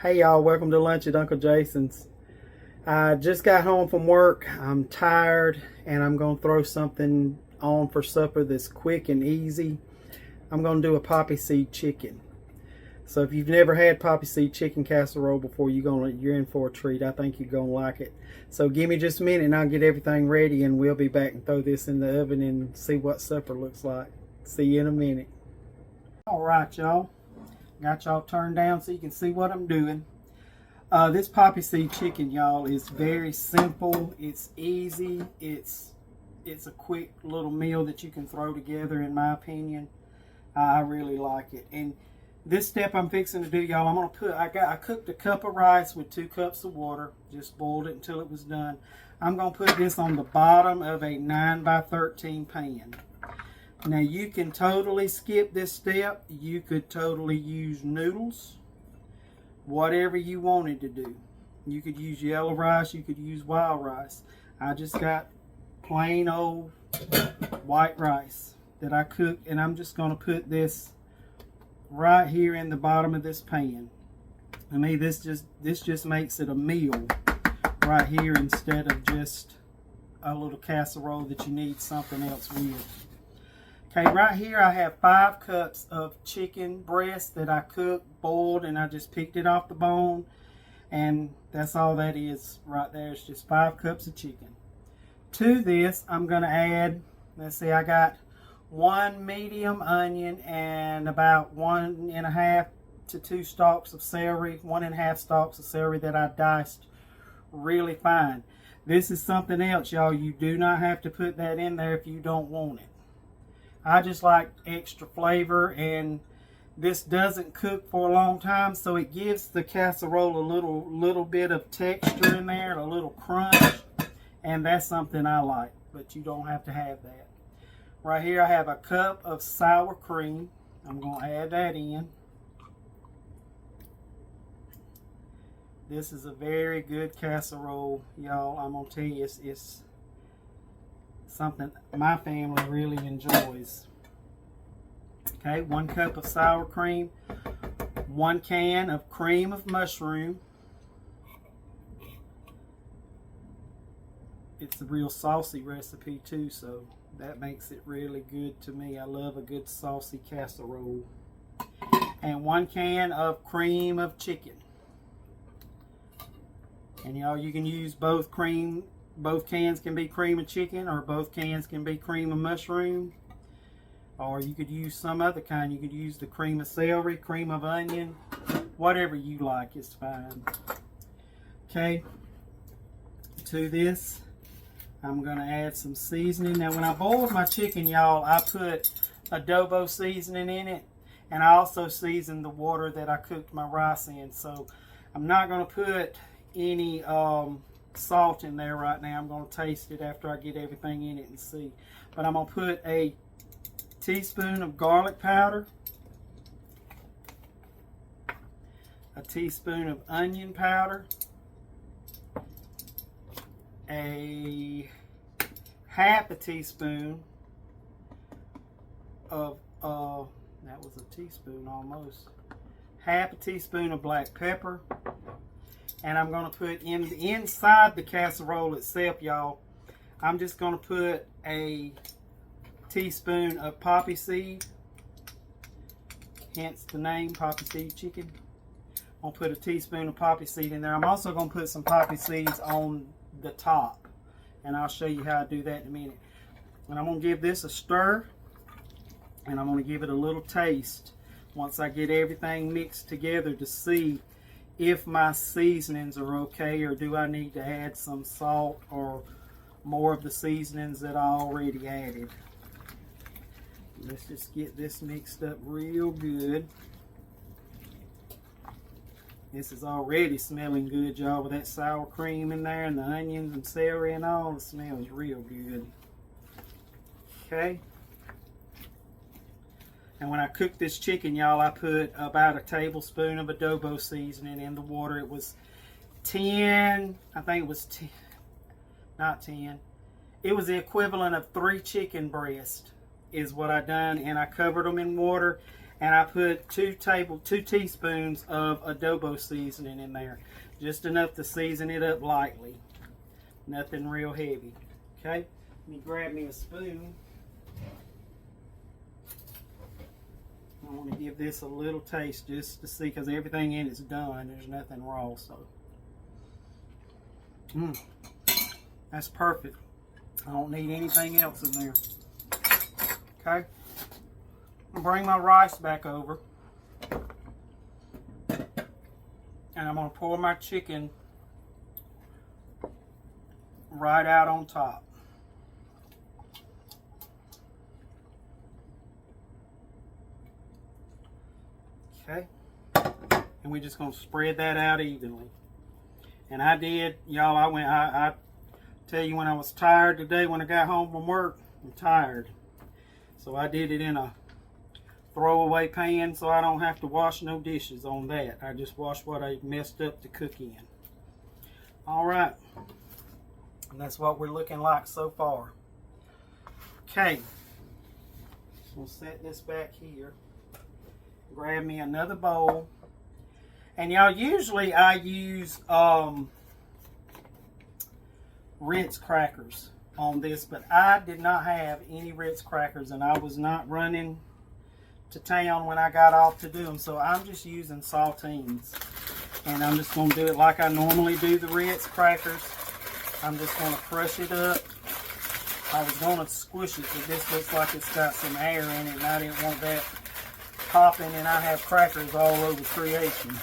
Hey y'all, welcome to lunch at Uncle Jason's. I just got home from work. I'm tired and I'm going to throw something on for supper that's quick and easy. I'm going to do a poppy seed chicken. So if you've never had poppy seed chicken casserole before, you're in for a treat. I think you're going to like it. So give me just a minute and I'll get everything ready and we'll be back and throw this in the oven and see what supper looks like. See you in a minute. All right, y'all. Got y'all turned down so you can see what I'm doing. This poppy seed chicken, y'all, is very simple. It's easy. It's a quick little meal that you can throw together, in my opinion. I really like it. And this step I'm fixing to do, y'all, I cooked a cup of rice with 2 cups of water. Just boiled it until it was done. I'm gonna put this on the bottom of a 9x13 pan. Now you can totally skip this step. You could totally use noodles, whatever you wanted to do. You could use yellow rice, you could use wild rice. I just got plain old white rice that I cooked, and I'm just going to put this right here in the bottom of this pan. To me, this just makes it a meal right here instead of just a little casserole that you need something else with. Okay, right here I have 5 cups of chicken breast that I cooked, boiled, and I just picked it off the bone. And that's all that is right there. It's just 5 cups of chicken. To this, I'm going to add, let's see, I got 1 medium onion and about 1.5 to 2 stalks of celery, 1.5 stalks of celery that I diced really fine. This is something else, y'all. You do not have to put that in there if you don't want it. I just like extra flavor, and this doesn't cook for a long time, so it gives the casserole a little bit of texture in there, a little crunch, and that's something I like, but you don't have to have that. Right here I have a cup of sour cream. I'm going to add that in. This is a very good casserole, y'all. I'm going to tell you, it's something my family really enjoys. Okay, 1 cup of sour cream, 1 can of cream of mushroom. It's a real saucy recipe too, so that makes it really good to me. I love a good saucy casserole. And 1 can of cream of chicken. And y'all, you can use both cans can be cream of chicken, or both cans can be cream of mushroom, or you could use some other kind. You could use the cream of celery, cream of onion, whatever you like is fine. Okay, to this I'm going to add some seasoning. Now when I boiled my chicken, y'all, I put adobo seasoning in it, and I also seasoned the water that I cooked my rice in. So I'm not going to put any salt in there right now. I'm going to taste it after I get everything in it and see. But I'm going to put a teaspoon of garlic powder, a teaspoon of onion powder, a half a teaspoon of that was a teaspoon almost, half a teaspoon of black pepper. And I'm going to put inside the casserole itself, y'all, I'm just going to put a teaspoon of poppy seed, hence the name poppy seed chicken. I'm going to put a teaspoon of poppy seed in there. I'm also going to put some poppy seeds on the top, and I'll show you how I do that in a minute. And I'm going to give this a stir, and I'm going to give it a little taste once I get everything mixed together to see if my seasonings are okay, or do I need to add some salt or more of the seasonings that I already added. Let's just get this mixed up real good. This is already smelling good, y'all, with that sour cream in there and the onions and celery and all. It smells real good. Okay. And when I cooked this chicken, y'all, I put about a tablespoon of adobo seasoning in the water. It was 10, I think it was 10, not 10. It was the equivalent of 3 chicken breasts is what I done. And I covered them in water. And I put 2 teaspoons of adobo seasoning in there. Just enough to season it up lightly. Nothing real heavy. Okay? Let me grab me a spoon. I want to give this a little taste just to see, because everything in it's done. There's nothing raw, so. That's perfect. I don't need anything else in there. Okay? I'll bring my rice back over. And I'm going to pour my chicken right out on top. Okay? And we're just going to spread that out evenly. And I did, y'all, I tell you, when I was tired today, when I got home from work, I'm tired. So I did it in a throwaway pan, so I don't have to wash no dishes on that. I just wash what I messed up to cook in. All right. And that's what we're looking like so far. Okay. We'll set this back here. Grab me another bowl. And y'all, usually I use Ritz crackers on this, but I did not have any Ritz crackers, and I was not running to town when I got off to do them, so I'm just using saltines. And I'm just going to do it like I normally do the Ritz crackers. I'm just going to crush it up. I was going to squish it, but this looks like it's got some air in it, and I didn't want that popping, and I have crackers all over creation.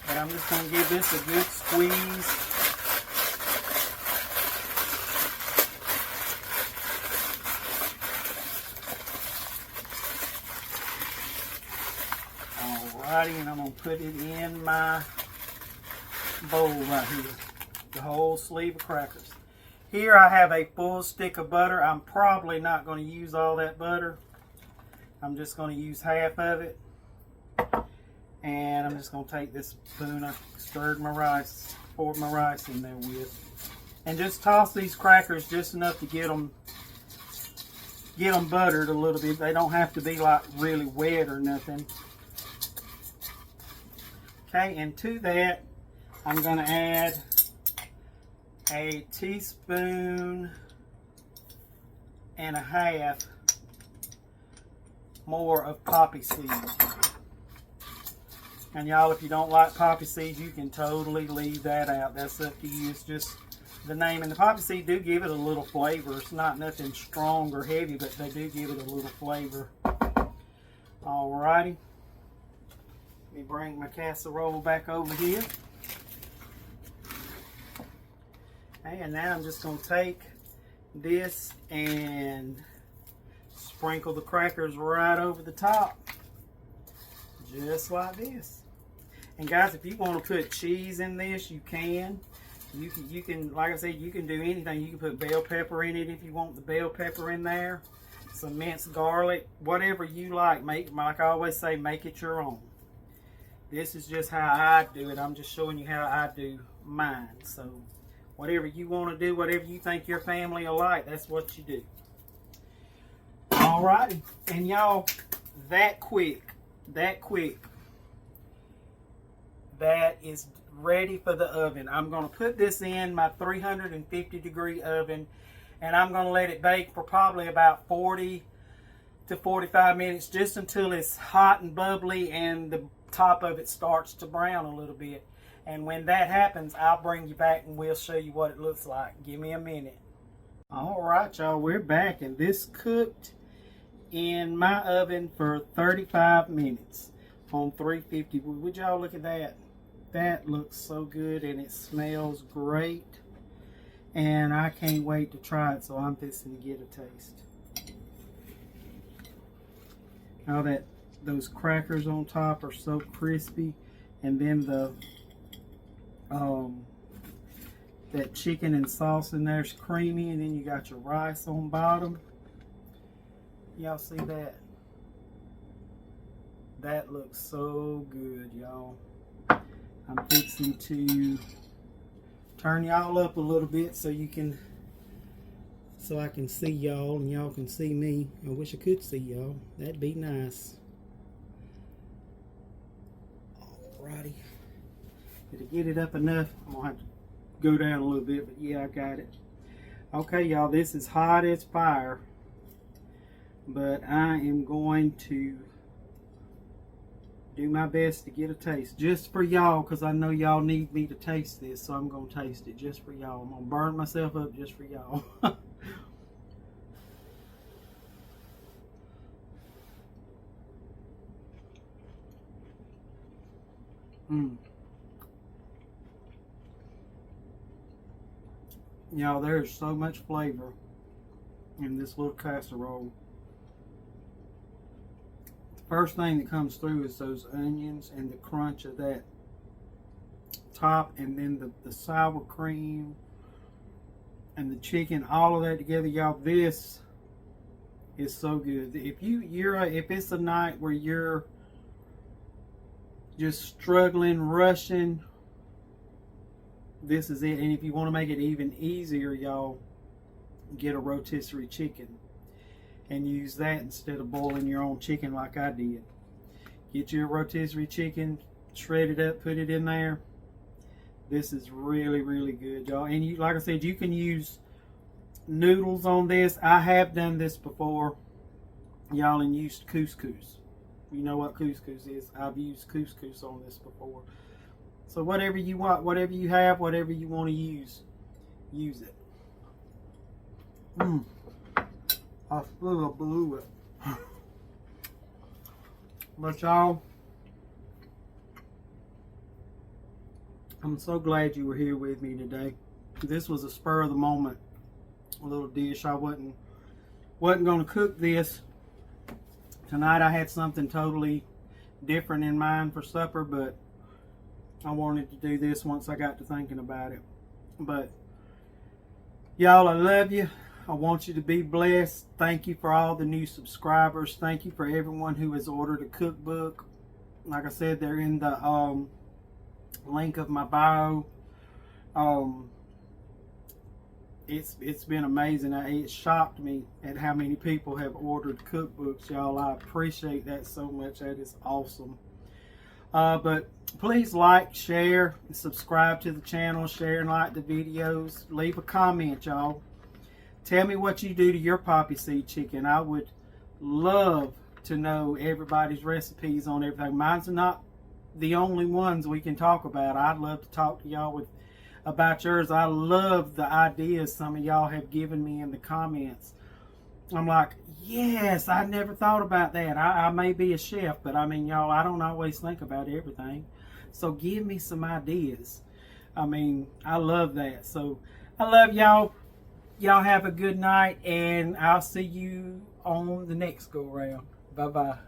But I'm just going to give this a good squeeze. Alrighty, and I'm going to put it in my bowl right here. The whole sleeve of crackers. Here I have a full stick of butter. I'm probably not going to use all that butter. I'm just going to use half of it. And I'm just going to take this spoon I stirred my rice, poured my rice in there with. And just toss these crackers just enough to get them buttered a little bit. They don't have to be like really wet or nothing. Okay, and to that, I'm going to add a teaspoon and a half more of poppy seeds. And y'all, if you don't like poppy seeds, you can totally leave that out. That's up to you. It's just the name. And the poppy seed do give it a little flavor. It's not nothing strong or heavy, but they do give it a little flavor. Alrighty. Let me bring my casserole back over here. And now I'm just going to take this and sprinkle the crackers right over the top. Just like this. And guys, if you want to put cheese in this, you can. You can, like I said, you can do anything. You can put bell pepper in it if you want the bell pepper in there. Some minced garlic, whatever you like. Like I always say, make it your own. This is just how I do it. I'm just showing you how I do mine. So whatever you want to do, whatever you think your family will like, that's what you do. Alrighty. And y'all, that quick, that is ready for the oven. I'm going to put this in my 350 degree oven, and I'm going to let it bake for probably about 40 to 45 minutes, just until it's hot and bubbly and the top of it starts to brown a little bit. And when that happens, I'll bring you back and we'll show you what it looks like. Give me a minute. Alright, y'all, we're back, and this cooked in my oven for 35 minutes on 350. Would y'all look at that? That looks so good, and it smells great, and I can't wait to try it, so I'm fixing to get a taste. Now those crackers on top are so crispy, and then that chicken and sauce in there is creamy, and then you got your rice on bottom. Y'all see that? That looks so good, y'all. I'm fixing to turn y'all up a little bit so I can see y'all and y'all can see me. I wish I could see y'all. That'd be nice. Alrighty. Did I get it up enough? I'm gonna have to go down a little bit, but yeah, I got it. Okay, y'all, this is hot as fire, but I am going to do my best to get a taste just for y'all, because I know y'all need me to taste this, so I'm gonna taste it just for y'all. I'm gonna burn myself up just for y'all. Y'all, there's so much flavor in this little casserole. The first thing that comes through is those onions and the crunch of that top, and then the sour cream and the chicken, all of that together. Y'all, this is so good. If it's a night where you're just struggling, rushing, this is it. And if you want to make it even easier, y'all, get a rotisserie chicken and use that instead of boiling your own chicken like I did. Get you a rotisserie chicken, shred it up, put it in there. This is really, really good, y'all. And you, like I said, you can use noodles on this. I have done this before, y'all, and used couscous. You know what couscous is. I've used couscous on this before. So whatever you want, whatever you have, whatever you want to use it. I still blew it. But y'all, I'm so glad you were here with me today. This was a spur of the moment little dish. I wasn't going to cook this tonight. I had something totally different in mind for supper, but I wanted to do this once I got to thinking about it. But y'all, I love you. I want you to be blessed. Thank you for all the new subscribers. Thank you for everyone who has ordered a cookbook. Like I said, they're in the link of my bio. It's been amazing. It shocked me at how many people have ordered cookbooks, y'all. I appreciate that so much. That is awesome. But please like, share, and subscribe to the channel. Share and like the videos. Leave a comment, y'all. Tell me what you do to your poppy seed chicken. I would love to know everybody's recipes on everything. Mine's not the only ones we can talk about. I'd love to talk to y'all about yours. I love the ideas some of y'all have given me in the comments. I'm like, yes, I never thought about that. I may be a chef, but I mean, y'all, I don't always think about everything. So give me some ideas. I mean, I love that. So I love y'all. Y'all have a good night, and I'll see you on the next go round. Bye-bye.